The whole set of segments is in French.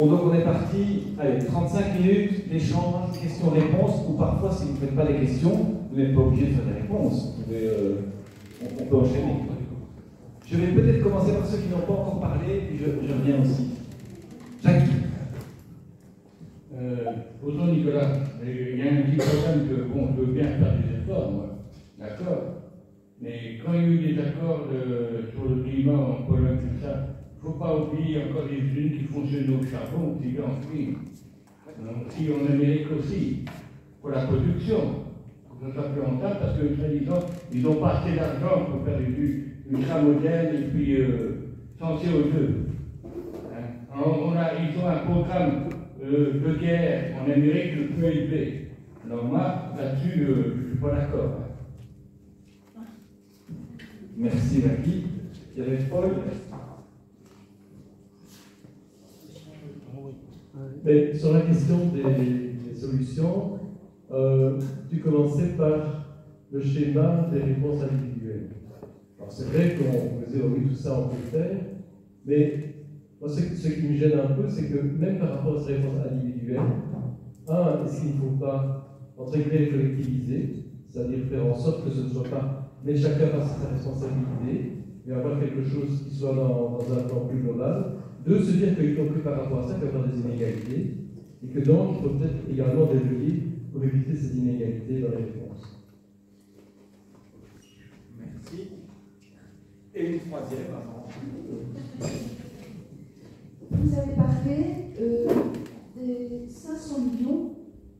Bon, donc on est parti, allez, 35 minutes d'échange, questions-réponses, ou parfois si vous ne faites pas les questions, vous n'êtes pas obligé de faire des réponses. On peut enchaîner. Je vais peut-être commencer par ceux qui n'ont pas encore parlé, puis je reviens aussi. Jacques. Bonjour Nicolas, il y a un petit problème que, bon, je veux bien faire des efforts, moi, d'accord, mais quand il y a eu des accords sur le climat en Pologne, tout ça, il ne faut pas oublier encore des usines qui fonctionnent au charbon, qui en prime. Si en Amérique aussi, pour la production, pour que ça soit plus rentable, parce que, soi-disant, ils n'ont pas assez d'argent pour faire une tram moderne et puis sans CO2. Alors, ils ont un programme de guerre en Amérique le plus élevé. Alors moi, là-dessus, je ne suis pas d'accord. Merci Jackie. Il y avait Paul. Mais sur la question des solutions, tu commençais par le schéma des réponses individuelles. Alors c'est vrai qu'on faisait oui, tout ça on peut le faire, mais moi ce qui me gêne un peu, c'est que même par rapport à ces réponses individuelles, est-ce qu'il ne faut pas, entre guillemets, collectiviser, c'est-à-dire faire en sorte que ce ne soit pas, mais chacun fasse sa responsabilité, et avoir quelque chose qui soit dans un plan plus global. De se dire qu'il compris par rapport à ça, qu'il y aura des inégalités, et que donc il faut peut-être également des leviers pour éviter ces inégalités dans les réponses. Merci. Et une troisième avant. Vous avez parlé des 500 millions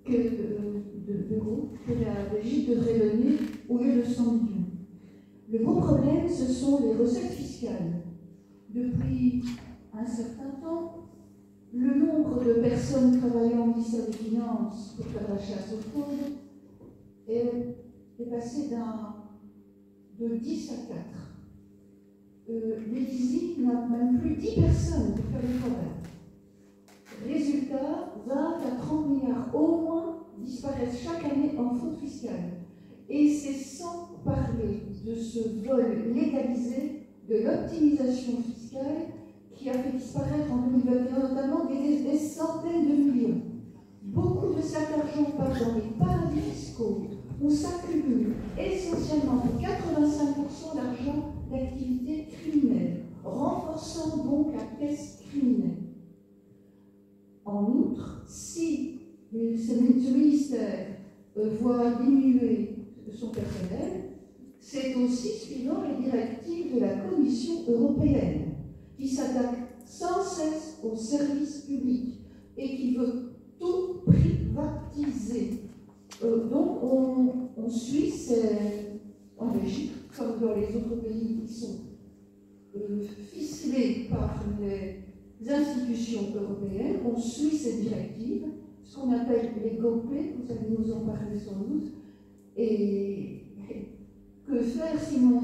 d'euros que la Belgique devrait donner au lieu de 100 millions. Le gros problème, ce sont les recettes fiscales. Depuis un certain temps, le nombre de personnes travaillant au ministère des Finances pour faire la chasse aux fraudes est passé de 10 à 4. L'Élysée n'a même plus 10 personnes pour faire le travail. Résultat, 20 à 30 milliards au moins disparaissent chaque année en fraude fiscale. Et c'est sans parler de ce vol légalisé de l'optimisation fiscale qui a fait disparaître en 2021 notamment des centaines de millions. Beaucoup de cet argent part dans les paradis fiscaux où s'accumule essentiellement pour 85% d'argent d'activité criminelle, renforçant donc la caisse criminelle. En outre, si ce ministère voit diminuer son personnel, c'est aussi suivant les directives de la Commission européenne, qui s'attaque sans cesse aux services publics et qui veut tout privatiser. Donc on suit, en Belgique, comme dans les autres pays qui sont ficelés par les institutions européennes, on suit ces directives, ce qu'on appelle les GOP, vous allez nous en parler sans doute, et que faire sinon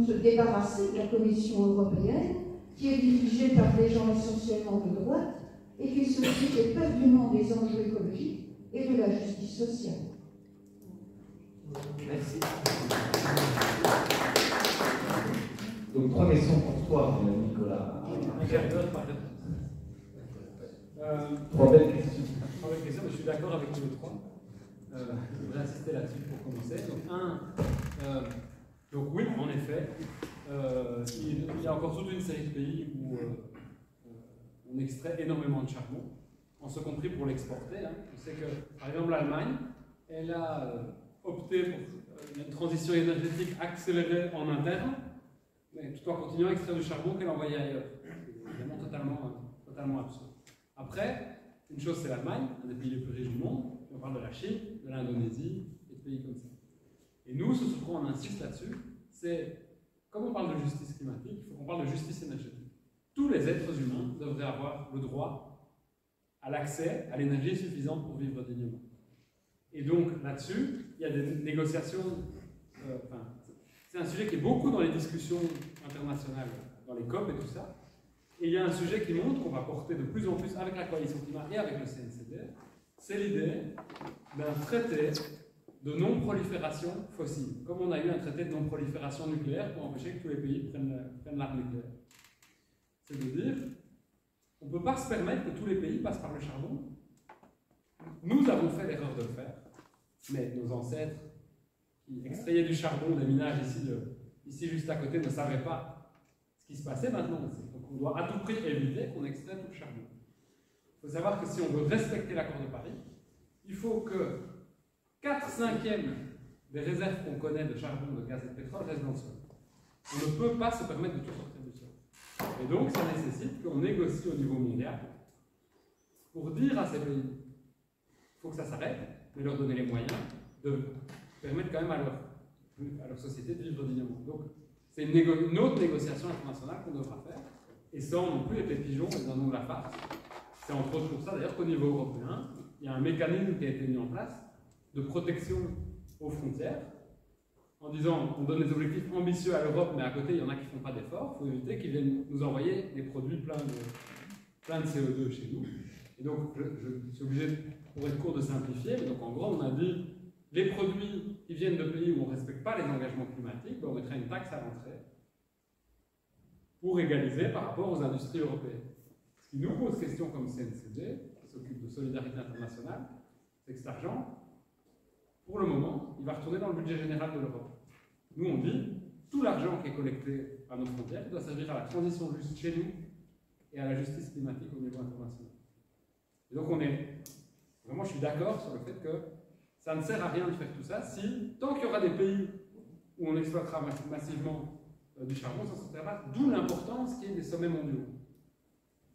se débarrasser de la Commission européenne, qui est dirigée par des gens essentiellement de droite, et qui s'occupe éperdument des enjeux écologiques et de la justice sociale. Merci. Donc, 3 questions pour toi, Nicolas. Un quart d'heure par réponse. 3 belles questions. 3 belles questions, mais je suis d'accord avec tous les 3. Je voudrais insister là-dessus pour commencer. Donc oui, en effet, il y a encore toute une série de pays où on extrait énormément de charbon, en ce compris pour l'exporter. On sait que, par exemple, l'Allemagne, elle a opté pour une transition énergétique accélérée en interne, mais tout en continuant à extraire du charbon qu'elle envoyait ailleurs. C'est évidemment totalement absurde. Après, une chose c'est l'Allemagne, un des pays les plus riches du monde, on parle de la Chine, de l'Indonésie, et de pays comme ça. Et nous, ce sur quoi on insiste là-dessus, c'est, comme on parle de justice climatique, il faut qu'on parle de justice énergétique. Tous les êtres humains devraient avoir le droit à l'accès à l'énergie suffisante pour vivre dignement. Et donc, là-dessus, il y a des négociations, c'est un sujet qui est beaucoup dans les discussions internationales, dans les COP et tout ça. Et il y a un sujet qui montre qu'on va porter de plus en plus avec la coalition climat et avec le CNCD, c'est l'idée d'un traité de non-prolifération fossile, comme on a eu un traité de non-prolifération nucléaire pour empêcher que tous les pays prennent l'arme nucléaire. C'est de dire, On ne peut pas se permettre que tous les pays passent par le charbon. Nous avons fait l'erreur de le faire, mais nos ancêtres qui extrayaient du charbon des minages ici juste à côté ne savaient pas ce qui se passait maintenant. Donc on doit à tout prix éviter qu'on extrait tout le charbon. Il faut savoir que si on veut respecter l'accord de Paris, il faut que 4/5 des réserves qu'on connaît de charbon, de gaz et de pétrole restent dans le sol. On ne peut pas se permettre de tout sortir du sol. Et donc ça nécessite qu'on négocie au niveau mondial pour dire à ces pays il faut que ça s'arrête, mais leur donner les moyens de permettre quand même à leur société de vivre dignement. Donc c'est une autre négociation internationale qu'on devra faire, et sans non plus être pigeons et dans le nom de la farce. C'est entre autres pour ça d'ailleurs qu'au niveau européen, il y a un mécanisme qui a été mis en place de protection aux frontières, en disant on donne des objectifs ambitieux à l'Europe, mais à côté il y en a qui ne font pas d'efforts, il faut éviter qu'ils viennent nous envoyer des produits pleins de CO2 chez nous. Et donc je suis obligé, pour être court, de simplifier, mais donc en gros on a dit les produits qui viennent de pays où on ne respecte pas les engagements climatiques, ben on mettrait une taxe à l'entrée pour égaliser par rapport aux industries européennes. Ce qui nous pose question comme CNCD, qui s'occupe de solidarité internationale, c'est que cet argent, pour le moment, il va retourner dans le budget général de l'Europe. Nous, on dit, tout l'argent qui est collecté à nos frontières doit servir à la transition juste chez nous et à la justice climatique au niveau international. Et donc, vraiment, je suis d'accord sur le fait que ça ne sert à rien de faire tout ça si, tant qu'il y aura des pays où on exploitera massivement du charbon, ça ne sortira pas. D'où l'importance qu'il y ait des sommets mondiaux.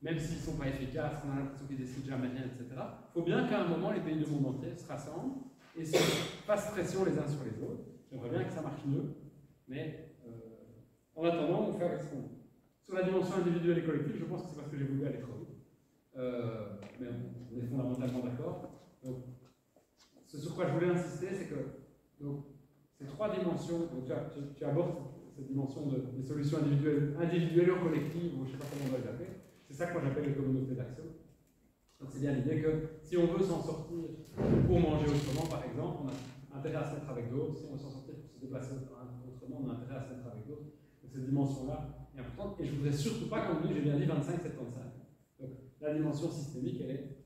Même s'ils ne sont pas efficaces, on a l'impression qu'ils décident jamais rien, etc. Il faut bien qu'à un moment, les pays du monde entier se rassemblent et se fassent pression les uns sur les autres. J'aimerais bien que ça marche mieux, mais en attendant, on fait avec ce qu'on a. Sur la dimension individuelle et collective, je pense que c'est parce que j'ai voulu aller trop vite. Mais on est fondamentalement d'accord. Ce sur quoi je voulais insister, c'est que donc, ces trois dimensions, donc tu abordes cette dimension des solutions individuelles ou collectives, ou je ne sais pas comment on doit les appeler. C'est ça que moi j'appelle les communautés d'action. Donc c'est bien l'idée que si on veut s'en sortir pour manger autrement, par exemple, on a intérêt à se mettre avec d'autres. Si on veut s'en sortir pour se déplacer autrement, on a intérêt à se mettre avec d'autres. Donc cette dimension-là est importante. Et je ne voudrais surtout pas qu'on dise, j'ai bien dit 25-75. Donc la dimension systémique, elle est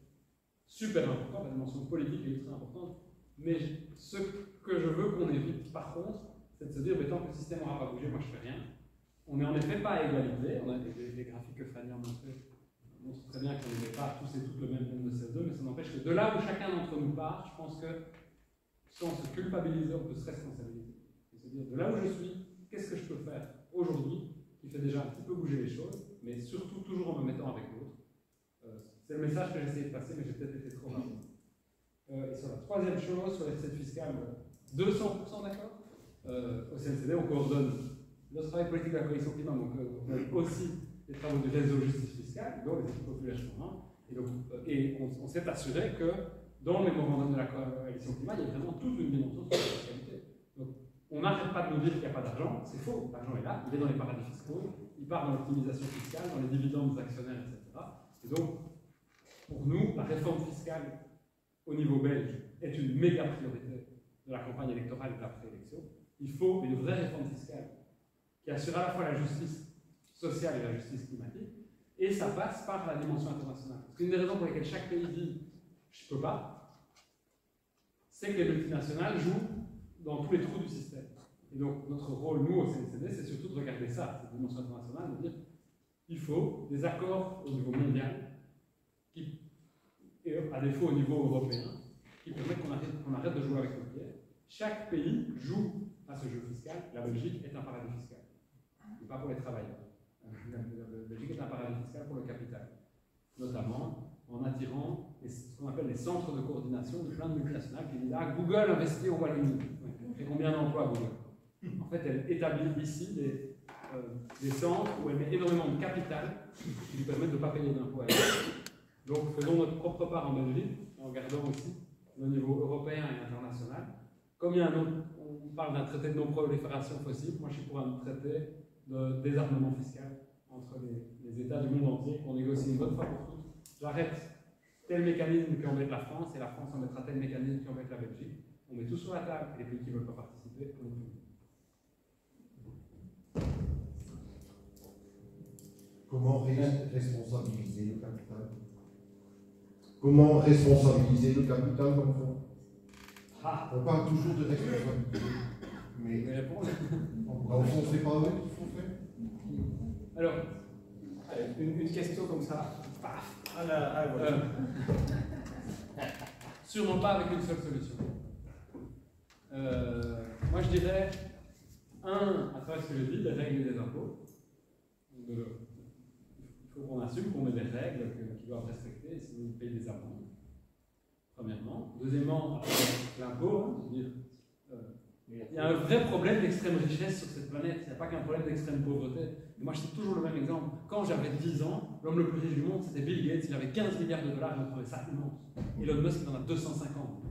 super importante. La dimension politique est ultra importante. Mais ce que je veux qu'on évite, par contre, c'est de se dire, mais tant que le système n'aura pas bougé, moi je ne fais rien. On n'est en effet pas à égalité. On a des graphiques que Fanny a montrés montre très bien qu'on n'est pas tous et toutes le même nombre de CO2, mais ça n'empêche que de là où chacun d'entre nous part, je pense que sans se culpabiliser, on peut se responsabiliser. Et se dire, de là où je suis, qu'est-ce que je peux faire aujourd'hui qui fait déjà un petit peu bouger les choses, mais surtout toujours en me mettant avec l'autre. C'est le message que j'ai essayé de passer, mais j'ai peut-être été trop rapide. Et sur la troisième chose, sur les recettes fiscales, 200% d'accord. Au CNCD, on coordonne le travail politique de la coalition climat, donc on a aussi les travaux du réseau justice fiscale, dont les équipes populaires communs. Et on s'est assuré que dans le mémorandum de la coalition climat, il y a vraiment toute une dimension sur la fiscalité. Donc on n'arrête pas de nous dire qu'il n'y a pas d'argent, c'est faux, l'argent est là, il est dans les paradis fiscaux, il part dans l'optimisation fiscale, dans les dividendes des actionnaires, etc. Et donc, pour nous, la réforme fiscale au niveau belge est une méga priorité de la campagne électorale et de la préélection. Il faut une vraie réforme fiscale qui assure à la fois la justice sociale et la justice climatique, et ça passe par la dimension internationale. Parce qu'une des raisons pour lesquelles chaque pays dit « je ne peux pas », c'est que les multinationales jouent dans tous les trous du système. Et donc notre rôle, nous, au CNCD, c'est surtout de regarder ça, cette dimension internationale, de dire il faut des accords au niveau mondial, qui, et à défaut au niveau européen, qui permettent qu'on arrête de jouer avec nos pieds. Chaque pays joue à ce jeu fiscal. La Belgique est un paradis fiscal, et pas pour les travailleurs. La Belgique est un paradis fiscal pour le capital, notamment en attirant ce qu'on appelle les centres de coordination de plein de multinationales qui disent « Ah, Google investit au Royaume-Uni. Elle fait combien d'emplois, Google ?» En fait, elle établit ici des centres où elle met énormément de capital qui lui permettent de ne pas payer d'impôts à elle. Donc, faisons notre propre part en Belgique, en gardant aussi le niveau européen et international. Comme il y a on parle d'un traité de non-prolifération fossile, moi je suis pour un traité de désarmement fiscal entre les États du monde entier, qu'on négocie une bonne fois pour toutes. J'arrête tel mécanisme qui embête la France, et la France en mettra tel mécanisme qui embête la Belgique. On met tout sur la table, et les pays qui ne veulent pas participer, on Comment responsabiliser le capital? Comment responsabiliser le capital dans le fond? On parle toujours de responsabilité, mais dans le fond, c'est pas eux qu'il faut faire. Alors, une question comme ça, paf. Sûrement pas avec une seule solution. Moi je dirais, à travers ce que je dis, les règles des impôts. Il faut qu'on assume qu'on met des règles qu'ils doivent respecter si vous payez des amendes. Premièrement. Deuxièmement, l'impôt, il y a un vrai problème d'extrême richesse sur cette planète. Il n'y a pas qu'un problème d'extrême pauvreté. Et moi, je cite toujours le même exemple. Quand j'avais 10 ans, l'homme le plus riche du monde, c'était Bill Gates. Il avait 15 milliards de dollars, il me trouvait ça immense. Elon Musk, il en a 250.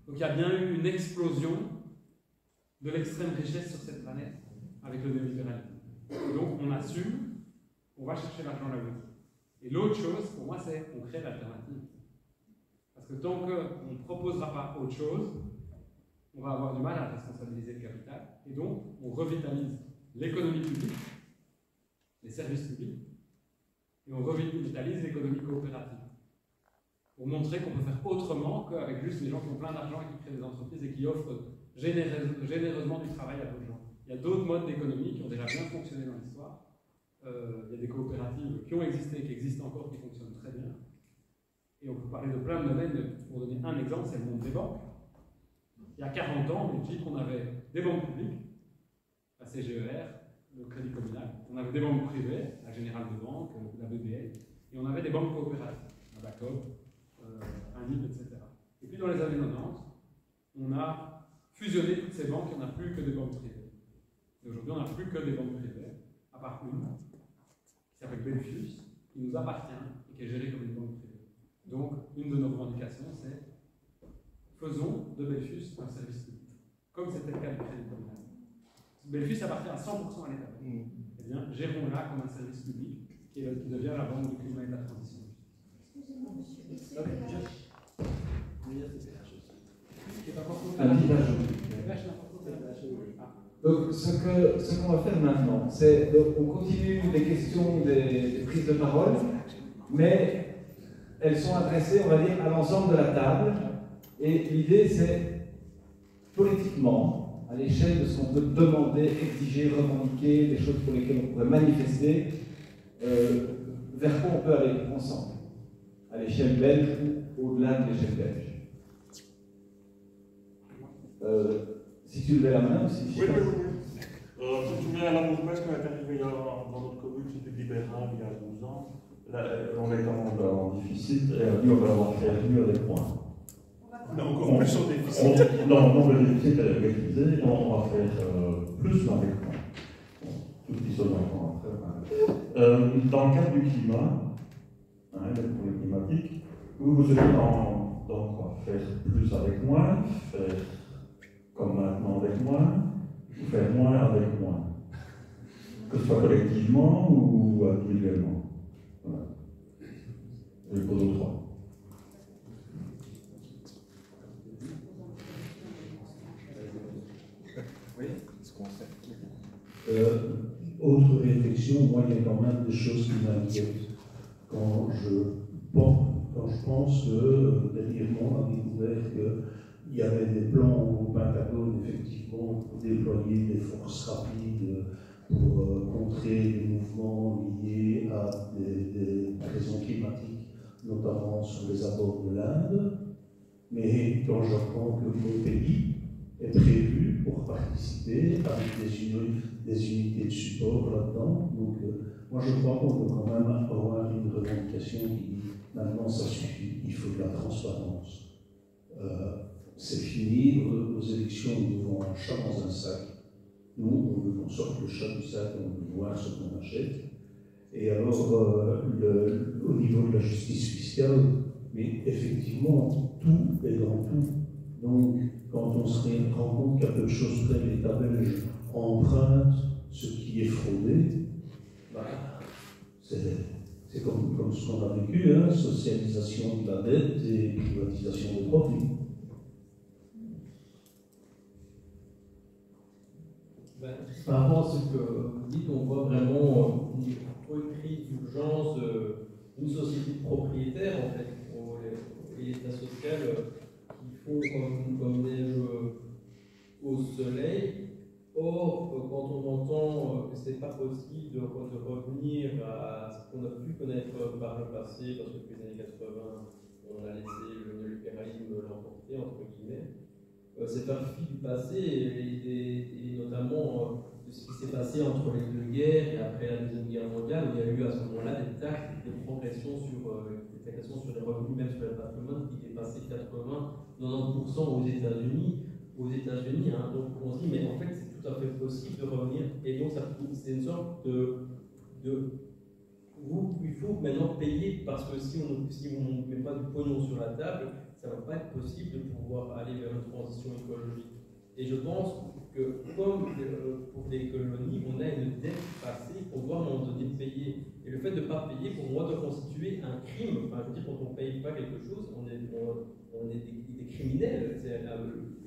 Donc il y a bien eu une explosion de l'extrême richesse sur cette planète avec le néolibéralisme. Et donc on assume, on va chercher l'argent là où. Et l'autre chose, pour moi, c'est qu'on crée l'alternative. Parce que tant qu'on ne proposera pas autre chose, on va avoir du mal à responsabiliser le capital. Et donc, on revitalise l'économie publique, les services publics, et on revitalise l'économie coopérative. Pour montrer qu'on peut faire autrement qu'avec juste les gens qui ont plein d'argent et qui créent des entreprises et qui offrent généreusement du travail à d'autres gens. Il y a d'autres modes d'économie qui ont déjà bien fonctionné dans l'histoire. Il y a des coopératives qui ont existé, qui existent encore, qui fonctionnent très bien. Et on peut parler de plein de domaines. Pour donner un exemple, c'est le monde des banques. Il y a 40 ans, en Belgique, on avait des banques publiques, la CGER, le Crédit Communal. On avait des banques privées, la Générale de Banque, la BBL, et on avait des banques coopératives, la BACOB, un NIB, etc. Et puis dans les années 90, on a fusionné toutes ces banques et on n'a plus que des banques privées. Et aujourd'hui, on n'a plus que des banques privées, à part une, qui s'appelle Belfius, qui nous appartient et qui est gérée comme une banque privée. Donc, une de nos revendications, c'est faisons de Belfius un service public, comme c'était le cas du Crédit Communal. Belfius appartient à 100% à l'État. Eh bien, gérons-la comme un service public qui devient la banque du climat et de la transition. Excusez-moi, monsieur. Un petit ajout. Donc, ce qu'on va faire maintenant, c'est on continue les questions des prises de parole, mais elles sont adressées, on va dire, à l'ensemble de la table. Et l'idée, c'est politiquement, à l'échelle de ce qu'on peut demander, exiger, revendiquer, des choses pour lesquelles on pourrait manifester, vers quoi on peut aller ensemble, à l'échelle belge ou au-delà de l'échelle belge. Si tu levais la main aussi. Oui. Je me souviens à l'amour belge quand on est arrivé dans notre commune, c'était libéral il y a 12 ans. Là, on est en déficit et on dit on va avoir fait mieux avec moins. On est encore plus en déficit. Non, le déficit est maîtrisé, on va faire plus avec moins. Tout petit seulement après. Dans le cadre du climat, les problèmes climatiques, vous êtes dans quoi? Faire plus avec moins, faire comme maintenant avec moins, ou faire moins avec moins, que ce soit collectivement ou individuellement. Voilà. Et pour nous trois. Oui. Autre réflexion, moi il y a quand même des choses qui m'inquiètent. Quand je pense que dernièrement on a découvert qu'il y avait des plans au Pentagone effectivement pour déployer des forces rapides pour contrer des mouvements liés à des raisons climatiques, notamment sur les abords de l'Inde. Mais quand j'apprends que mon pays est prévu pour participer avec des unités de support là-dedans, donc moi je crois qu'on peut quand même avoir une revendication qui dit maintenant ça suffit, il faut de la transparence. C'est fini, aux élections nous devons un chat dans un sac. Nous, on veut qu'on sorte le chat du sac, on veut voir ce qu'on achète. Et alors, au niveau de la justice fiscale, mais effectivement, tout est dans tout. Donc, quand on se rend compte qu'à peu de choses près, l'État belge emprunte ce qui est fraudé, bah, c'est comme ce qu'on a vécu, hein, socialisation de la dette et privatisation des profits. Par rapport à ce que vous dites, on voit vraiment faut une crise d'urgence, une société de propriétaires, en fait, et l'État social qui font comme neige au soleil. Or, quand on entend que ce n'est pas possible de revenir à ce qu'on a pu connaître par le passé, parce que depuis les années 80, on a laissé le néolibéralisme l'emporter, entre guillemets, c'est faire fi du passé, et notamment de ce qui s'est passé entre les deux guerres et après la Deuxième Guerre mondiale, où il y a eu à ce moment-là des taxes, des progressions sur les revenus, même sur le patrimoine, qui dépassaient 80-90% aux États-Unis. Hein. Donc on se dit, mais en fait, c'est tout à fait possible de revenir, et donc c'est une sorte de il faut maintenant payer, parce que si on ne met pas du pognon sur la table, ça ne va pas être possible de pouvoir aller vers une transition écologique. Et je pense que, comme pour les colonies, on a une dette passée qu'on doit à un moment donné payer. Et le fait de ne pas payer, pour moi, doit constituer un crime. Enfin, je veux dire, quand on ne paye pas quelque chose, on est des criminels.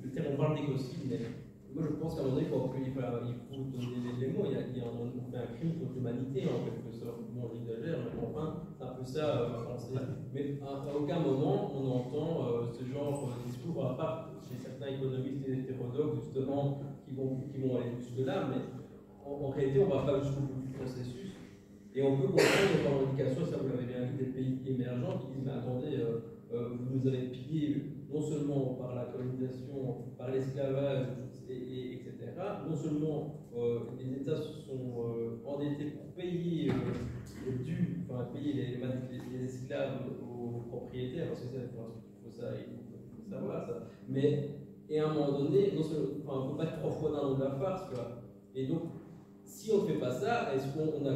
Le terme, on parle d'écocide, mais moi je pense qu'à un moment donné, il faut donner les mots. On fait un crime contre l'humanité, en quelque sorte. Bon, j'exagère, mais enfin, c'est un peu ça français. Mais à aucun moment on entend ce genre de discours, à part chez certains économistes et hétérodoxes, justement, qui vont aller jusque-là, mais en réalité, on ne va pas jusqu'au bout du processus. Et on peut comprendre les revendications, ça vous l'avez bien vu, des pays émergents qui disent, mais attendez, vous nous avez pillé non seulement par la colonisation, par l'esclavage, etc. Non seulement les États se sont endettés pour payer payer les esclaves aux propriétaires, parce que il faut savoir ça. Mais, et à un moment donné, on ne peut pas être 3 fois dans la farce, quoi. Et donc, si on ne fait pas ça, est-ce qu'on a.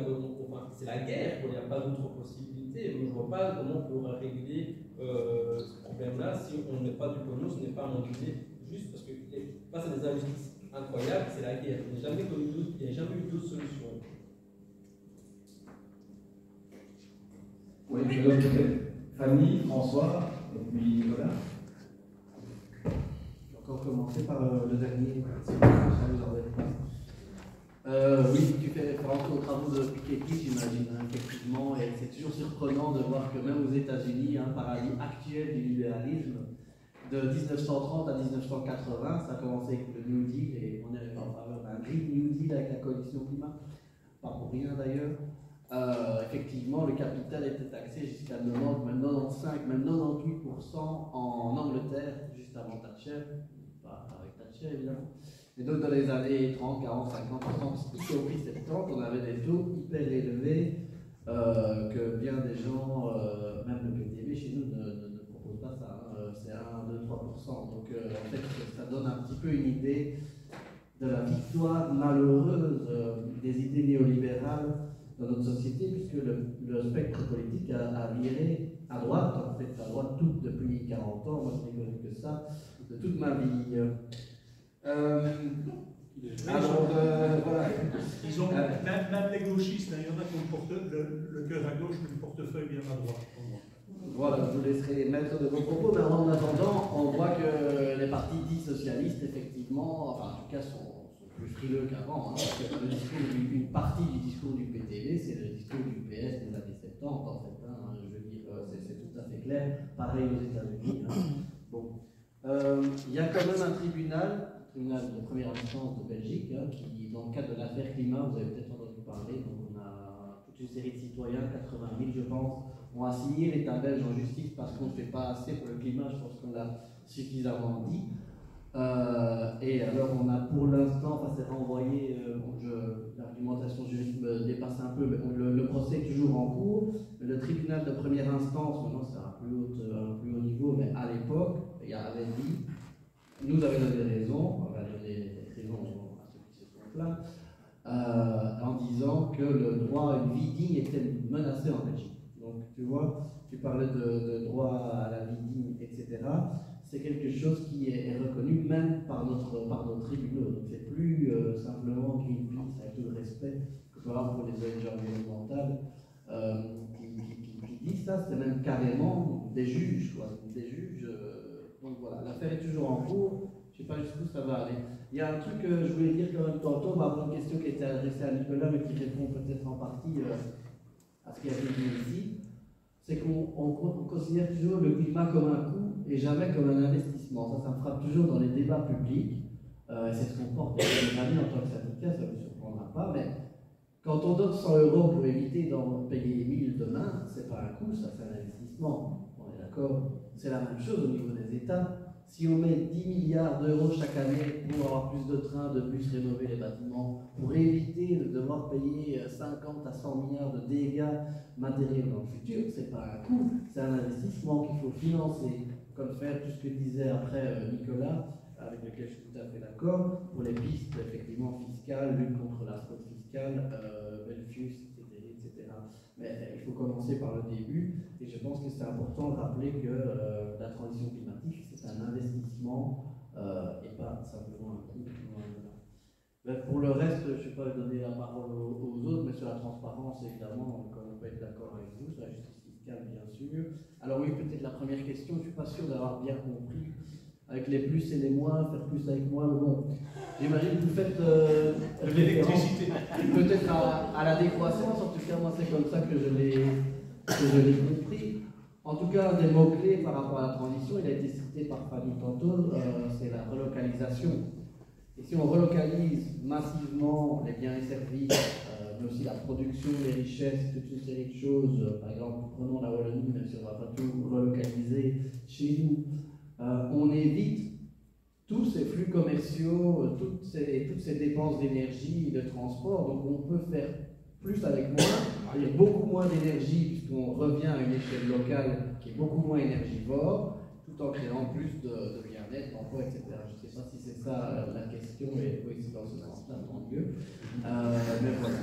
C'est la guerre, il n'y a pas d'autre possibilité. Je ne vois pas comment on pourra régler ce problème-là si on ne met pas du pognon, ce n'est pas à un moment donné, juste parce que face à des injustices incroyables, c'est la guerre. Il n'y a jamais eu d'autre solution. Oui, Fanny, François, et puis voilà. Je vais encore commencer par le dernier. Oui, tu fais référence aux travaux de Piketty, j'imagine, hein, effectivement, et c'est toujours surprenant de voir que même aux États-Unis, un paradis actuel du libéralisme, de 1930 à 1980, ça a commencé avec le New Deal, et on est arrivé en faveur d'un Green New Deal avec la coalition climat, pas pour rien d'ailleurs. Effectivement, le capital était taxé jusqu'à 90, même 95, même 98% en Angleterre, juste avant Thatcher, pas avec Thatcher évidemment. Et donc dans les années 30, 40, 50, 60, y compris 70, on avait des taux hyper élevés que bien des gens, même le PTB chez nous ne propose pas ça, hein, c'est 1, 2, 3%. Donc en fait ça donne un petit peu une idée de la victoire malheureuse des idées néolibérales dans notre société, puisque le spectre politique a viré à droite, en fait à droite toute depuis 40 ans, moi je n'ai connu que ça de toute ma vie. Voilà. Ils ont, même les gauchistes, il y en a qui ont le cœur à gauche, mais le portefeuille bien à droite. Voilà, je vous laisserai maître de vos propos, mais en attendant, on voit que les partis dits socialistes, effectivement, enfin en tout cas, sont plus frileux qu'avant. Hein, parce que une partie du discours du PTB, c'est le discours du PS des années 70, en fait. Hein, je veux dire, c'est tout à fait clair. Pareil aux États-Unis. Hein. Bon. Il y a quand même un tribunal de première instance de Belgique, hein, qui, dans le cadre de l'affaire climat, vous avez peut-être entendu parler, donc on a toute une série de citoyens, 80 000 je pense, ont assigné l'État belge en justice parce qu'on ne fait pas assez pour le climat, je pense qu'on l'a suffisamment dit. Et alors on a pour l'instant, enfin c'est renvoyé, l'argumentation juridique me dépasse un peu, mais le procès est toujours en cours. Le tribunal de première instance, maintenant c'est à un plus haut niveau, mais à l'époque, il y avait dit, nous avait donné raison, on va donner raison à ceux qui se sont plaints, en disant que le droit à une vie digne était menacé en Belgique. Donc tu vois, tu parlais de droit à la vie digne, etc. C'est quelque chose qui est reconnu même par nos tribunaux. Donc c'est plus simplement Greenpeace, avec tout le respect que je peux avoir pour les ONG environnementales, qui disent ça, c'est même carrément des juges, quoi. Des juges. Donc voilà, l'affaire est toujours en cours, je ne sais pas jusqu'où ça va aller. Il y a un truc que je voulais dire quand même tantôt, par rapport à une question qui était adressée à Nicolas, mais qui répond peut-être en partie. à ce qui a été dit ici, c'est qu'on considère toujours le climat comme un coût et jamais comme un investissement. Ça me frappe toujours dans les débats publics. C'est ce qu'on porte depuis des années en tant que syndicat, ça ne vous surprendra pas, mais quand on donne 100 € pour éviter d'en payer 1000 demain, c'est pas un coût, ça c'est un investissement. On est d'accord? C'est la même chose au niveau des États. Si on met 10 milliards d'euros chaque année pour avoir plus de trains, de bus, rénover les bâtiments, pour éviter de devoir payer 50 à 100 milliards de dégâts matériels dans le futur, c'est pas un coût, c'est un investissement qu'il faut financer. Comme faire tout ce que disait après Nicolas, avec lequel je suis tout à fait d'accord, pour les pistes effectivement fiscales, lutte contre la fraude fiscale, Belfius, etc. Mais il faut commencer par le début, et je pense que c'est important de rappeler que la transition climatique, c'est un investissement et pas simplement un coût. Pour le reste, je ne vais pas donner la parole aux autres, mais sur la transparence, évidemment, on peut être d'accord avec vous, sur la justice fiscale, bien sûr. Alors oui, peut-être la première question, je ne suis pas sûr d'avoir bien compris, avec les plus et les moins, faire plus avec moins, mais bon, j'imagine que vous faites l'électricité. Peut-être à la décroissance, en tout cas, moi c'est comme ça que je l'ai compris. En tout cas, un des mots-clés par rapport à la transition, il a été cité par Fanny tantôt, c'est la relocalisation. Et si on relocalise massivement les biens et services, mais aussi la production, les richesses, toute une série de choses, par exemple, prenons la Wallonie, même si on ne va pas tout relocaliser chez nous, on évite tous ces flux commerciaux, toutes ces dépenses d'énergie et de transport, donc on peut faire plus avec moins, et beaucoup moins d'énergie, puisqu'on revient à une échelle locale qui est beaucoup moins énergivore, tout en créant plus de bien-être, d'emploi, etc. Je ne sais pas si c'est ça la question, et oui, c'est dans ce sens-là, tant mieux. Mais voilà.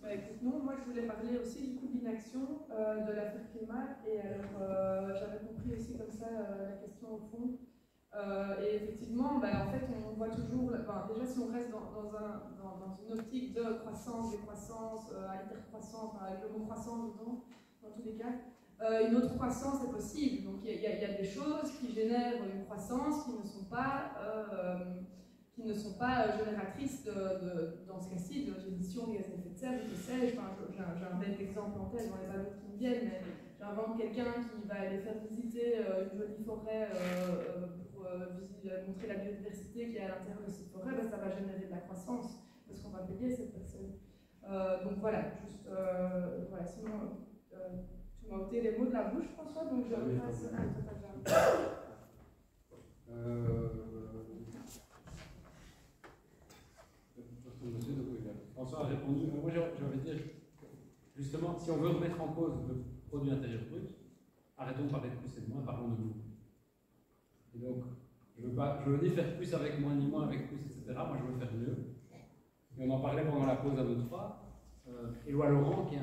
Écoute, non, moi je voulais parler aussi du coup de l'inaction de l'affaire climat, et alors j'avais compris aussi comme ça la question au fond. Et effectivement, en fait, on voit toujours, déjà si on reste dans une optique de croissance, décroissance, intercroissance, avec le mot croissance dedans, dans tous les cas, une autre croissance est possible. Donc il y a des choses qui génèrent une croissance qui ne sont pas génératrices dans ce cas-ci, de l'émission des gaz à effet de serre, je sais, j'ai un bel exemple en tête dans les années qui me viennent, mais j'invente quelqu'un qui va aller faire visiter une jolie forêt pour montrer la biodiversité qui est à l'intérieur de cette forêt, ça va générer de la croissance, parce qu'on va payer cette personne. Donc voilà, juste, voilà, sinon, tu m'as ôté les mots de la bouche, François, donc je passe à toi. François a répondu. Moi, j'ai envie de dire, justement, si on veut remettre en cause le produit intérieur brut, arrêtons de parler de plus et de moins, parlons de nous. Et donc, je veux ni faire plus avec moins, ni moins avec plus, etc. Moi, je veux faire mieux. Et on en parlait pendant la pause à nous trois. Éloi Laurent, qui est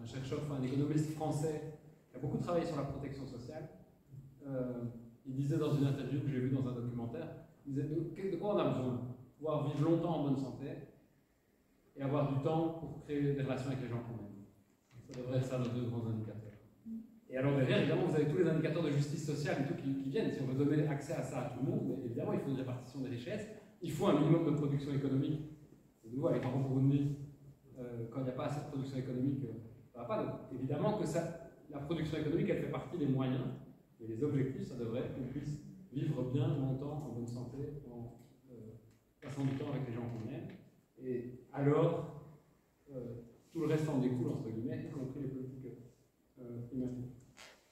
un chercheur, un économiste français, qui a beaucoup travaillé sur la protection sociale, il disait dans une interview que j'ai vue dans un documentaire, il disait de quoi on a besoin? Pouvoir vivre longtemps en bonne santé et avoir du temps pour créer des relations avec les gens qu'on aime. Ça devrait être ça nos deux grands indicateurs. Et alors derrière, évidemment, vous avez tous les indicateurs de justice sociale et tout qui viennent. Si on veut donner accès à ça à tout le monde, mais évidemment, il faut une répartition des richesses, il faut un minimum de production économique. De nouveau, avec Laurent Burundi, quand il n'y a pas assez de production économique, ça ne va pas. Donc, évidemment que la production économique, elle fait partie des moyens, mais les objectifs, ça devrait être qu'on puisse vivre bien longtemps en bonne santé, en passant du temps avec les gens qu'on aime. Et alors, tout le reste en découle, entre guillemets, y compris les politiques climatiques.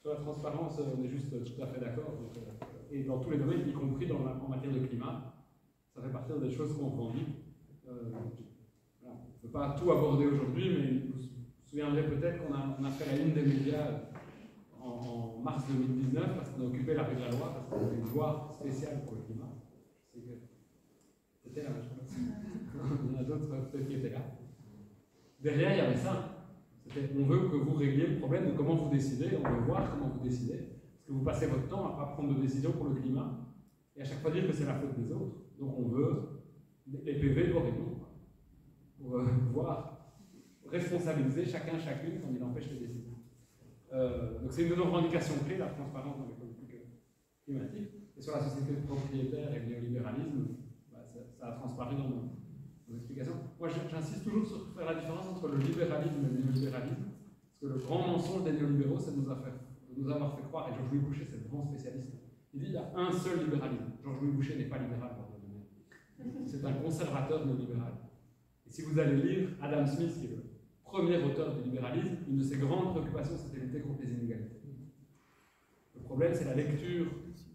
Sur la transparence, on est juste tout à fait d'accord. Et dans tous les domaines, y compris en matière de climat, ça fait partie des choses qu'on revendique. On ne peut pas tout aborder aujourd'hui, mais vous vous souviendrez peut-être qu'on a fait la une des médias en mars 2019 parce qu'on a occupé la rue de la Loi, parce qu'on avait une loi spéciale pour le climat. C'était la même chose. Il y en a d'autres peut-être qui étaient là. Derrière, il y avait ça. On veut que vous régliez le problème de comment vous décidez, on veut voir comment vous décidez, parce que vous passez votre temps à prendre de décisions pour le climat, et à chaque fois dire que c'est la faute des autres. Donc on veut, les PV doivent répondre, pour pouvoir responsabiliser chacune quand il empêche les décisions. Donc c'est une de nos revendications clés, la transparence dans les politiques climatiques. Et sur la société propriétaire et le néolibéralisme, ça a transparu dans nos explications. Moi, j'insiste toujours sur faire la différence entre le libéralisme et le néolibéralisme, parce que le grand mensonge des néolibéraux, c'est de nous avoir fait croire, et Georges-Louis Boucher, c'est le grand spécialiste, il dit qu'il y a un seul libéralisme. Georges-Louis Boucher n'est pas libéral, c'est un conservateur néolibéral. Et si vous allez lire Adam Smith, qui est le premier auteur du libéralisme, une de ses grandes préoccupations, c'était lutter contre les inégalités. Le problème, c'est la lecture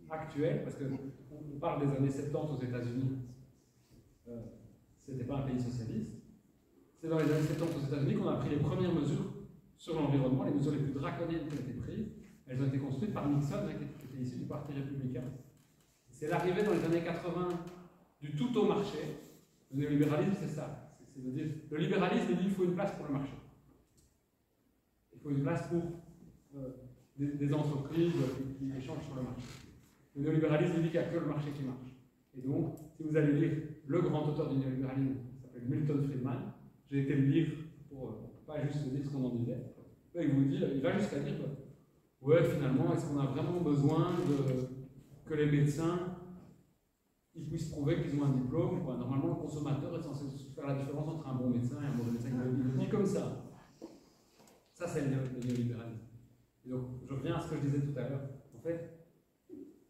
actuelle, parce qu'on parle des années 70 aux États-Unis. C'était pas un pays socialiste. C'est dans les années 70 aux États-Unis qu'on a pris les premières mesures sur l'environnement, les mesures les plus draconiennes qui ont été prises. Elles ont été construites par Nixon, qui était issu du Parti républicain. C'est l'arrivée dans les années 80 du tout au marché. Le néolibéralisme, c'est ça. C'est de dire, le libéralisme, il dit qu'il faut une place pour le marché. Il faut une place pour des entreprises qui échangent sur le marché. Le néolibéralisme, il dit qu'il n'y a que le marché qui marche. Et donc, si vous allez lire le grand auteur du néolibéralisme, qui s'appelle Milton Friedman, j'ai été le lire pour pas juste dire ce qu'on en disait. Là, il va jusqu'à dire, ouais, finalement, est-ce qu'on a vraiment besoin que les médecins ils puissent prouver qu'ils ont un diplôme? Normalement, le consommateur est censé faire la différence entre un bon médecin et un mauvais médecin. Il le dit comme ça. Ça, c'est le néolibéralisme. Et donc, je reviens à ce que je disais tout à l'heure. En fait,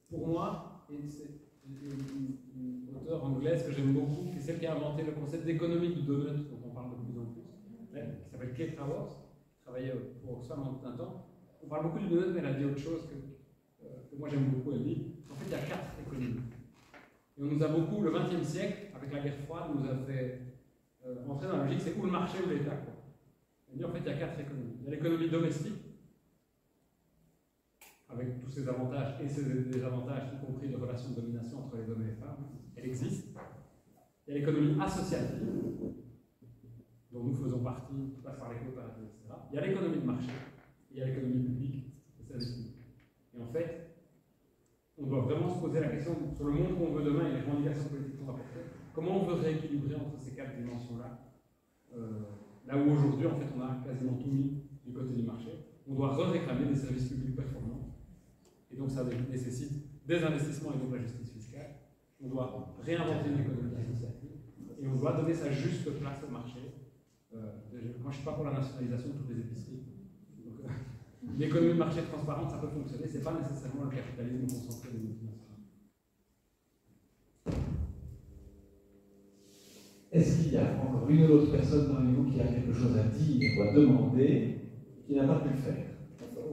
pour moi, et c'est une auteure anglaise que j'aime beaucoup, qui est celle qui a inventé le concept d'économie du donut, dont on parle de plus en plus, qui s'appelle Kate Raworth, qui travaillait pour Oxfam en tout un temps. On parle beaucoup du donut, mais elle a dit autre chose que moi j'aime beaucoup. Elle dit, en fait, il y a 4 économies. Et on nous a beaucoup, le XXe siècle, avec la guerre froide, nous a fait entrer dans la logique, c'est ou le marché ou l'État. Elle dit, en fait, il y a 4 économies. Il y a l'économie domestique, avec tous ses avantages et ses désavantages, y compris les relations de domination entre les hommes et les femmes. Elle existe. Il y a l'économie associative, dont nous faisons partie, qui passe par les coopératives, etc. Il y a l'économie de marché, il y a l'économie publique, les services publics. Et en fait, on doit vraiment se poser la question sur le monde qu'on veut demain et les revendications politiques qu'on va porter. Comment on veut rééquilibrer entre ces 4 dimensions-là, là où aujourd'hui, en fait, on a quasiment tout mis du côté du marché. On doit réclamer des services publics performants. Et donc, ça nécessite des investissements et donc la justice fiscale. On doit réinventer une économie associative et on doit donner sa juste place au marché. Moi, je ne suis pas pour la nationalisation de toutes les épiceries. L'économie de marché transparente, ça peut fonctionner, ce n'est pas nécessairement le capitalisme concentré des multinationales. Est-ce qu'il y a encore une ou l'autre personne parmi vous qui a quelque chose à dire ou à demander qui n'a pas pu le faire?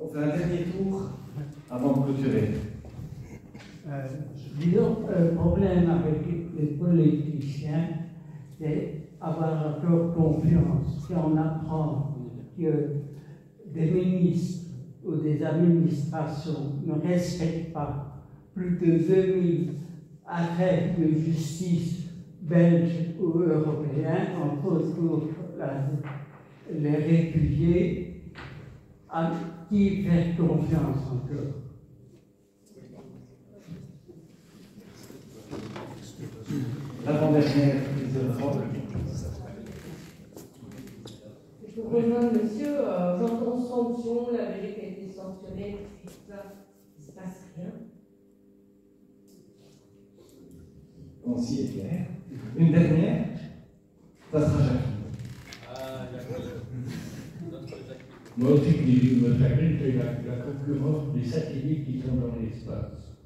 On fait un dernier tour avant de clôturer. Disons, le problème avec les politiciens, c'est avoir leur confiance. Si on apprend que des ministres ou des administrations ne respectent pas plus de 2000 arrêts de justice belges ou européens, entre autres pour les réfugiés, à qui faire confiance encore? L'avant-dernière prise de parole. Je vous rejoins, monsieur. J'entends sanction, la Belgique a été sanctionnée, tout ça, il ne se passe rien. Concis et clair. Une dernière, ça sera Jacques. Moi aussi, ce qui me chagrine, c'est la concurrence des satellites qui sont dans l'espace.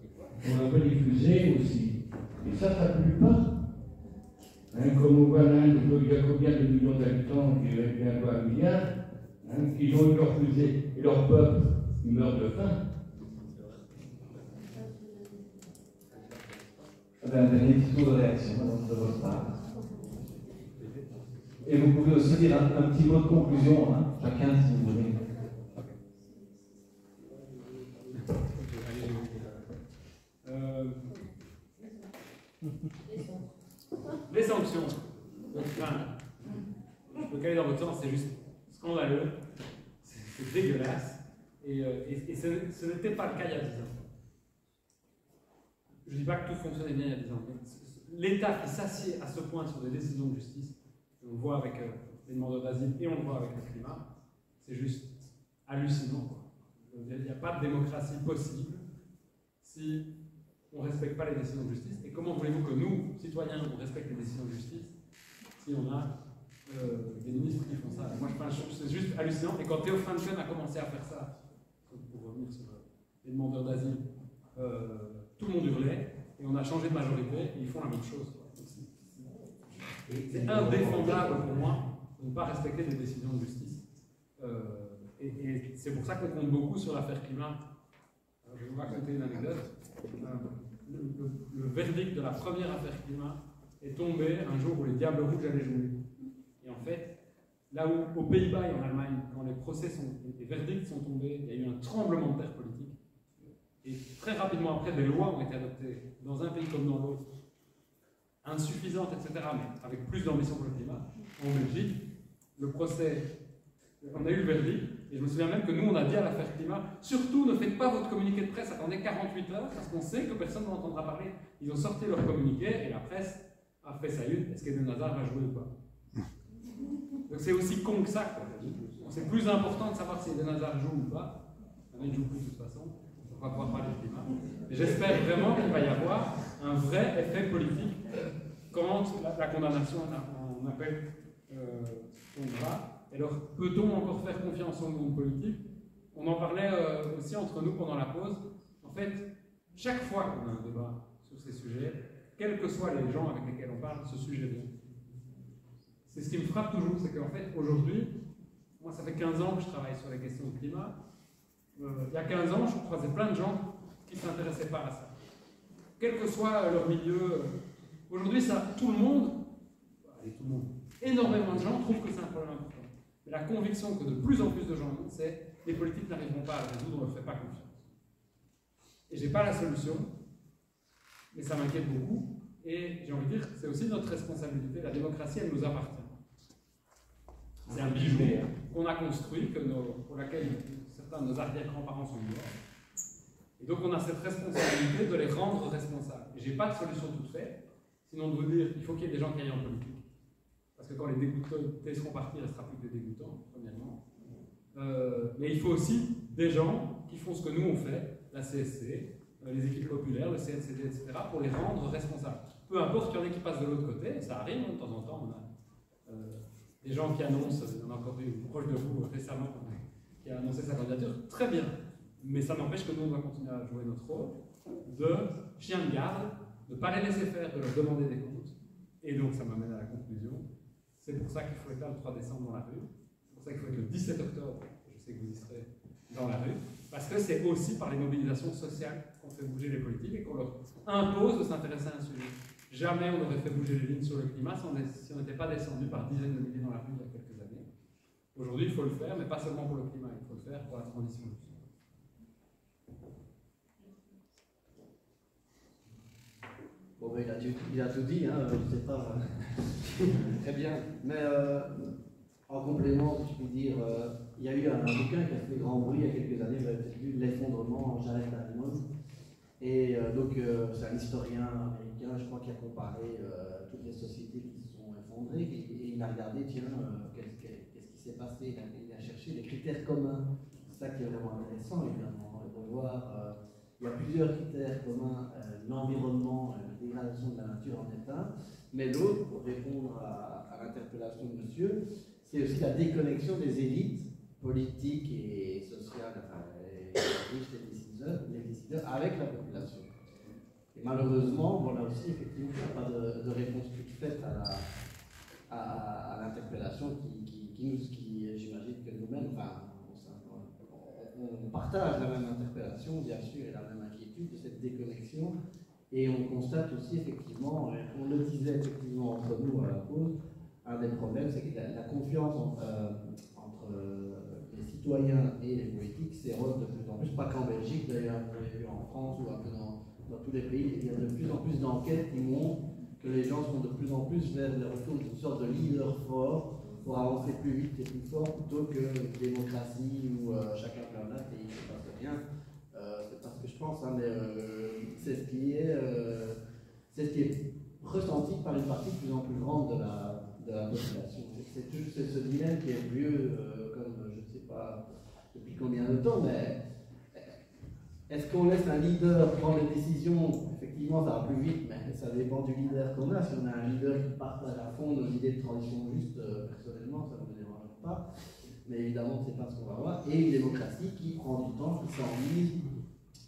On a pas diffusé aussi. Et ça ne pue pas. Comme on voit l'Inde, il y a combien de millions d'habitants qui est bientôt 1 milliard, qui ont eu leur fusée et leur peuple meurt de faim. Un dernier petit tour de réaction de votre part. Et vous pouvez aussi dire un petit mot de conclusion, chacun si vous voulez. Les sanctions. Enfin, je peux caler dans votre sens, c'est juste scandaleux, c'est dégueulasse, et ce n'était pas le cas il y a 10 ans. Je ne dis pas que tout fonctionnait bien il y a 10 ans. L'État qui s'assied à ce point sur des décisions de justice, on le voit avec les demandeurs d'asile et on le voit avec le climat, c'est juste hallucinant. Il n'y a pas de démocratie possible si on ne respecte pas les décisions de justice. Et comment voulez-vous que nous, citoyens, on respecte les décisions de justice si on a des ministres qui font ça? Moi, c'est juste hallucinant. Et quand Theo Franken a commencé à faire ça, pour revenir sur les demandeurs d'asile, tout le monde hurlait, et on a changé de majorité, et ils font la même chose. C'est indéfendable pour moi de ne pas respecter les décisions de justice. Et c'est pour ça qu'on compte beaucoup sur l'affaire climat. Je vais vous raconter une anecdote. Le verdict de la première affaire climat est tombé un jour où les Diables Rouges allaient jouer. Et en fait, là où, aux Pays-Bas et en Allemagne, quand les verdicts sont tombés, il y a eu un tremblement de terre politique. Et très rapidement après, des lois ont été adoptées dans un pays comme dans l'autre, insuffisantes, etc., mais avec plus d'ambition pour le climat. En Belgique, le procès, on a eu le verdict, et je me souviens même que nous, on a dit à l'affaire climat, surtout ne faites pas votre communiqué de presse, attendez 48 heures, parce qu'on sait que personne n'en entendra parler. Ils ont sorti leur communiqué, et la presse a fait sa une, est-ce qu'Eden Hazard va jouer ou pas? Donc c'est aussi con que ça, quoi. C'est plus important de savoir si Eden Hazard joue ou pas. Il ne joue plus de toute façon, on va pouvoir parler du climat. Et j'espère vraiment qu'il va y avoir un vrai effet politique quand la condamnation en appel tombera. Et alors, peut-on encore faire confiance au monde politique? On en parlait aussi entre nous pendant la pause. En fait, chaque fois qu'on a un débat sur ces sujets, quels que soient les gens avec lesquels on parle, ce sujet vient. C'est ce qui me frappe toujours, c'est qu'en fait, aujourd'hui, moi ça fait 15 ans que je travaille sur les questions de climat. Il y a 15 ans, je croisais plein de gens qui ne s'intéressaient pas à ça. Quel que soit leur milieu. Aujourd'hui, tout le monde, énormément de gens trouvent que c'est un problème important. Mais la conviction que de plus en plus de gens ont, c'est que les politiques n'arriveront pas à le résoudre, on ne leur fait pas confiance. Et je n'ai pas la solution, mais ça m'inquiète beaucoup. Et j'ai envie de dire, c'est aussi notre responsabilité. La démocratie, elle nous appartient. C'est un bijou qu'on a construit, pour laquelle certains de nos arrière-grands-parents sont morts. Et donc on a cette responsabilité de les rendre responsables. Et je n'ai pas de solution toute faite, sinon de vous dire qu'il faut qu'il y ait des gens qui aillent en politique. Parce que quand les dégoûtés seront partis, il ne restera plus que des dégoûtants, premièrement. Mais il faut aussi des gens qui font ce que nous on fait, la CSC, les équipes populaires, le CNCD, etc., pour les rendre responsables. Peu importe qu'il y en ait qui passent de l'autre côté, ça arrive, de temps en temps, on a des gens qui annoncent, il y en a encore eu proche de vous récemment, qui a annoncé sa candidature, très bien. Mais ça n'empêche que nous, on doit continuer à jouer notre rôle de chien de garde, de ne pas les laisser faire, de leur demander des comptes. Et donc, ça m'amène à la conclusion. C'est pour ça qu'il faut être là le 3 décembre dans la rue. C'est pour ça qu'il faut être le 17 octobre, je sais que vous y serez, dans la rue. Parce que c'est aussi par les mobilisations sociales qu'on fait bouger les politiques et qu'on leur impose de s'intéresser à un sujet. Jamais on n'aurait fait bouger les lignes sur le climat si on n'était pas descendu par dizaines de milliers dans la rue il y a quelques années. Aujourd'hui, il faut le faire, mais pas seulement pour le climat, il faut le faire pour la transition. Bon, ben, il a tout dit, hein, je ne sais pas. Très bien. Mais en complément, si je puis dire, il y a eu un bouquin qui a fait grand bruit il y a quelques années, vous avez peut-être lu L'effondrement, Jared Diamond. Et donc, c'est un historien américain, je crois, qui a comparé toutes les sociétés qui se sont effondrées. Et il a regardé, tiens, qu'est-ce qui s'est passé. Il a cherché les critères communs. C'est ça qui est vraiment intéressant, évidemment, de voir. Il y a plusieurs critères communs, l'environnement, la dégradation de la nature en état, mais l'autre, pour répondre à l'interpellation de monsieur, c'est aussi la déconnexion des élites politiques et sociales, enfin, les décideurs avec la population. Et malheureusement, bon, là aussi, effectivement, il n'y a pas de réponse toute faite à l'interpellation qui j'imagine que nous-mêmes, enfin, on partage la même interpellation, bien sûr, et la même inquiétude de cette déconnexion. Et on constate aussi, effectivement, on le disait effectivement entre nous à la pause, un des problèmes, c'est que la confiance entre les citoyens et les politiques s'érode de plus en plus, pas qu'en Belgique d'ailleurs, vous l'avez vu en France ou un peu dans tous les pays, il y a de plus en plus d'enquêtes qui montrent que les gens sont de plus en plus vers le retour d'une sorte de leader fort pour avancer plus vite et plus fort plutôt que démocratie où chacun fait un acte et il ne se passe rien. C'est pas ce que je pense, hein, mais c'est ce qui est ressenti par une partie de plus en plus grande de la population. C'est ce dilemme qui est vieux, comme je ne sais pas depuis combien de temps, mais est-ce qu'on laisse un leader prendre les décisions effectivement, ça va plus vite, mais ça dépend du leader qu'on a. Si on a un leader qui partage à fond nos idées de transition juste, personnellement, ça ne me dérange pas. Mais évidemment, c'est pas ce qu'on va voir. Et une démocratie qui prend du temps, qui s'enlise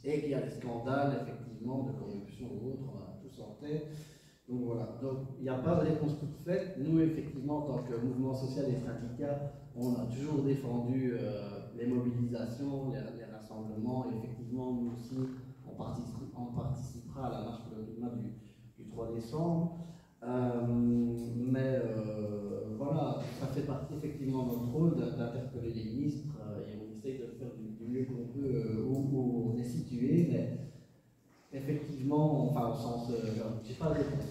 et qui a des scandales, effectivement, de corruption ou autre, on a tous en tête. Donc voilà. Donc il n'y a pas de réponse toute faite. Nous, effectivement, en tant que mouvement social et syndicat, on a toujours défendu les mobilisations, les rassemblements. Et effectivement, nous aussi, on participera à la marche pour le climat du 3 décembre. Mais voilà, ça fait partie effectivement de notre rôle d'interpeller les ministres et on essaye de le faire du mieux qu'on peut où on est situé, mais effectivement, enfin au sens, j'ai pas de réponse,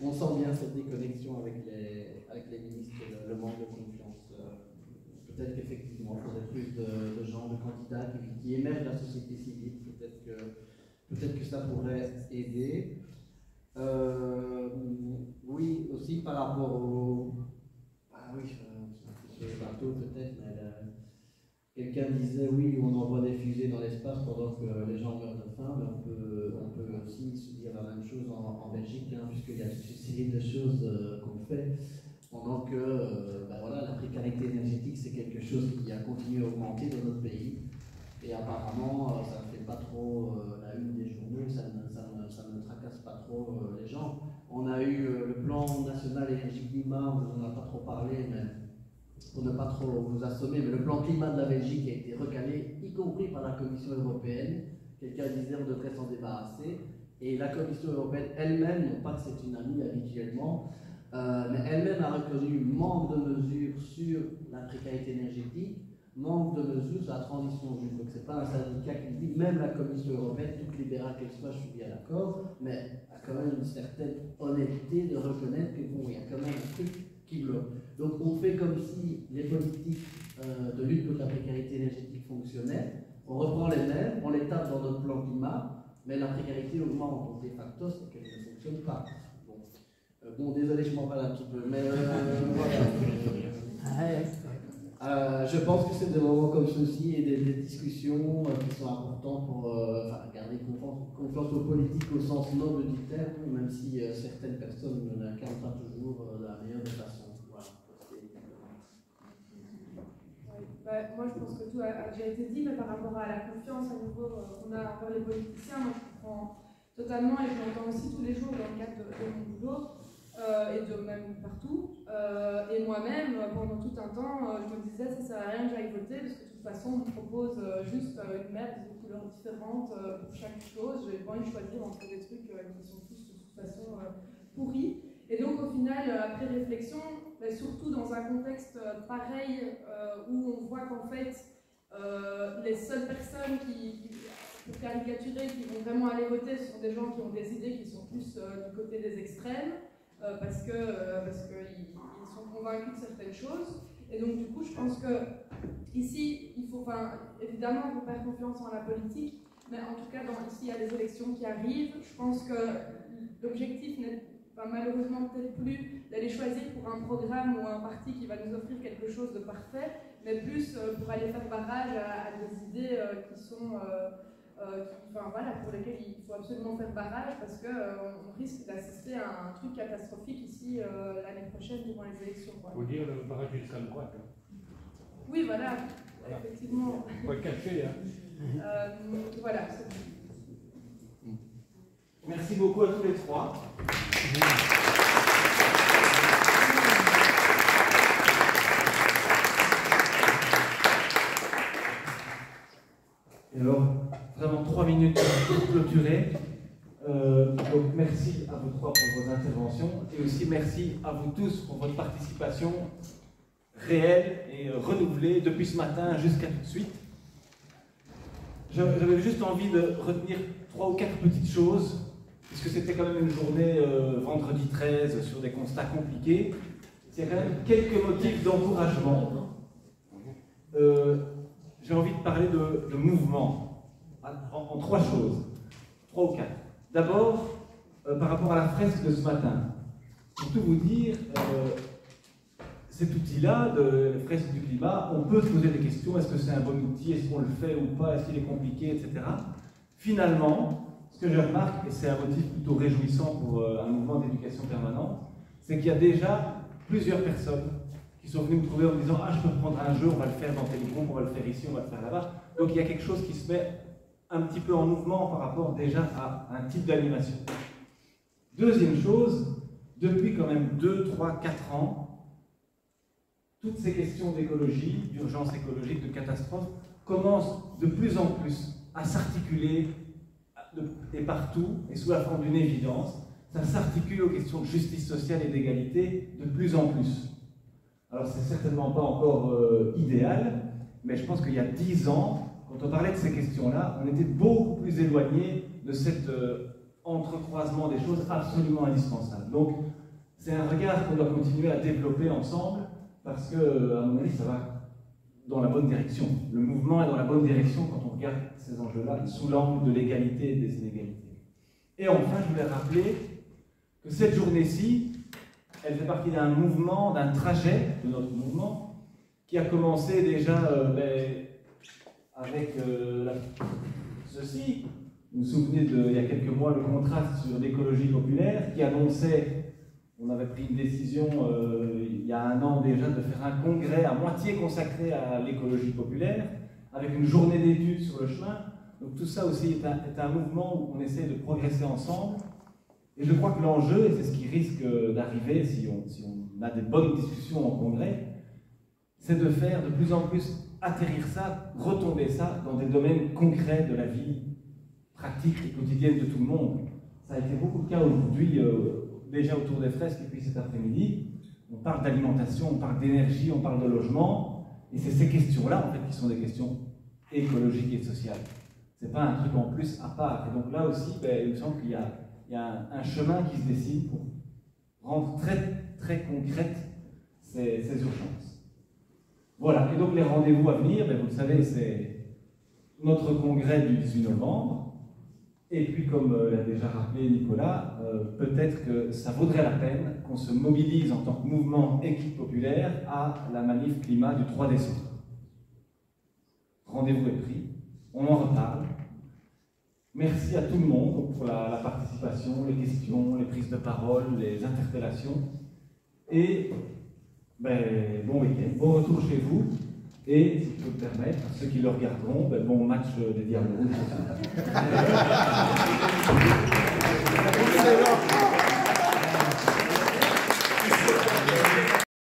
on sent bien cette déconnexion avec les ministres, le manque de confiance. Peut-être qu'effectivement, il faudrait plus de gens, de candidats qui émergent de la société civile, peut-être que ça pourrait aider. Oui, aussi par rapport au... Ah oui, c'est un bateau peut-être, mais quelqu'un disait oui, on envoie des fusées dans l'espace pendant que les gens meurent de faim, mais on peut aussi se dire la même chose en Belgique, hein, puisqu'il y a toute une série de choses qu'on fait pendant que voilà, la précarité énergétique c'est quelque chose qui a continué à augmenter dans notre pays. Et apparemment, ça ne fait pas trop la une des journaux, ça ne tracasse pas trop les gens. On a eu le plan national énergie-climat, on n'en a pas trop parlé, mais pour ne pas trop vous assommer, mais le plan climat de la Belgique a été recalé, y compris par la Commission européenne. Quelqu'un disait on devrait s'en débarrasser. Et la Commission européenne elle-même, non pas que c'est une amie habituellement, mais elle-même a reconnu manque de mesures sur la précarité énergétique, manque de mesures sur la transition juste. Donc c'est pas un syndicat qui dit, même la Commission européenne, toute libérale qu'elle soit, je suis bien d'accord, mais a quand même une certaine honnêteté de reconnaître que bon, il y a quand même un truc qui bloque. Donc on fait comme si les politiques de lutte contre la précarité énergétique fonctionnaient, on reprend les mêmes, on les tape dans notre plan climat, mais la précarité augmente. Donc de facto, c'est qu'elle ne fonctionne pas. Bon, désolé, je m'en parle un petit peu, mais voilà. Je pense que c'est des moments comme ceci et des discussions qui sont importants pour garder confiance aux politiques au sens noble du terme, même si certaines personnes ne l'incarnent pas toujours de la meilleure des façons. Voilà. Moi, je pense que tout a déjà été dit, mais par rapport à la confiance à nouveau qu'on a envers les politiciens, moi je comprends totalement et je l'entends aussi tous les jours dans le cadre de mon boulot. Et de même partout. Et moi-même, pendant tout un temps, je me disais ça sert à rien que j'aille voter parce que de toute façon, on me propose juste une merde de couleurs différentes pour chaque chose. Je n'ai pas envie de choisir entre des trucs qui sont tous de toute façon pourris. Et donc, au final, après réflexion, surtout dans un contexte pareil où on voit qu'en fait, les seules personnes pour caricaturer, qui vont vraiment aller voter, ce sont des gens qui ont des idées qui sont plus du côté des extrêmes. Parce qu'ils sont convaincus de certaines choses. Et donc du coup, je pense que ici, il faut, évidemment, on peut faire confiance en la politique, mais en tout cas, ici, il y a les élections qui arrivent. Je pense que l'objectif n'est malheureusement peut-être plus d'aller choisir pour un programme ou un parti qui va nous offrir quelque chose de parfait, mais plus pour aller faire barrage à des idées qui sont... pour lesquels il faut absolument faire barrage parce qu'on risque d'assister à un truc catastrophique ici l'année prochaine durant les élections. Il faut dire le barrage d'extrême droite. Oui, voilà, effectivement. Il faut le cacher. Voilà. Merci beaucoup à tous les trois. Et alors, vraiment 3 minutes pour clôturer. Donc merci à vous trois pour vos interventions et aussi merci à vous tous pour votre participation réelle et renouvelée depuis ce matin jusqu'à tout de suite. J'avais juste envie de retenir 3 ou 4 petites choses, puisque c'était quand même une journée vendredi 13 sur des constats compliqués. Il y a quand même quelques motifs d'encouragement. J'ai envie de parler de mouvement en 3 choses, 3 ou 4. D'abord, par rapport à la fresque de ce matin, pour tout vous dire, cet outil-là, de la fresque du climat, on peut se poser des questions, est-ce que c'est un bon outil, est-ce qu'on le fait ou pas, est-ce qu'il est compliqué, etc. Finalement, ce que je remarque, et c'est un motif plutôt réjouissant pour un mouvement d'éducation permanente, c'est qu'il y a déjà plusieurs personnes qui sont venues me trouver en me disant « Ah, je peux prendre un jeu, on va le faire dans tel groupe, on va le faire ici, on va le faire là-bas ». Donc il y a quelque chose qui se met un petit peu en mouvement par rapport déjà à un type d'animation. Deuxième chose, depuis quand même 2, 3, 4 ans, toutes ces questions d'écologie, d'urgence écologique, de catastrophe, commencent de plus en plus à s'articuler et partout, et sous la forme d'une évidence. Ça s'articule aux questions de justice sociale et d'égalité de plus en plus. Alors c'est certainement pas encore idéal, mais je pense qu'il y a 10 ans, quand on parlait de ces questions-là, on était beaucoup plus éloigné de cet entrecroisement des choses absolument indispensable. Donc c'est un regard qu'on doit continuer à développer ensemble, parce que, à mon avis, ça va dans la bonne direction. Le mouvement est dans la bonne direction quand on regarde ces enjeux-là sous l'angle de l'égalité et des inégalités. Et enfin, je voulais rappeler que cette journée-ci, elle fait partie d'un mouvement, d'un trajet de notre mouvement, qui a commencé déjà avec ceci. Vous vous souvenez il y a quelques mois, le contraste sur l'écologie populaire, qui annonçait, on avait pris une décision il y a 1 an déjà, de faire un congrès à moitié consacré à l'écologie populaire, avec une journée d'études sur le chemin. Donc tout ça aussi est un mouvement où on essaie de progresser ensemble. Et je crois que l'enjeu, et c'est ce qui risque d'arriver si on a des bonnes discussions en congrès, c'est de faire de plus en plus atterrir ça, retomber ça dans des domaines concrets de la vie pratique et quotidienne de tout le monde. Ça a été beaucoup le cas aujourd'hui, déjà autour des fresques et puis cet après-midi. On parle d'alimentation, on parle d'énergie, on parle de logement, et c'est ces questions-là en fait qui sont des questions écologiques et sociales. C'est pas un truc en plus à part. Et donc là aussi, il me semble qu'il y a un chemin qui se dessine pour rendre très très concrètes ces urgences. Voilà, et donc les rendez-vous à venir, vous le savez, c'est notre congrès du 18 novembre, et puis comme l'a déjà rappelé Nicolas, peut-être que ça vaudrait la peine qu'on se mobilise en tant que mouvement équipe populaire à la manif climat du 3 décembre. Rendez-vous est pris, on en reparle. Merci à tout le monde pour la participation, les questions, les prises de parole, les interpellations. Et bon week-end, bon retour chez vous. Et, si je peux me permettre, à ceux qui le regarderont, bon match des Diables Rouges.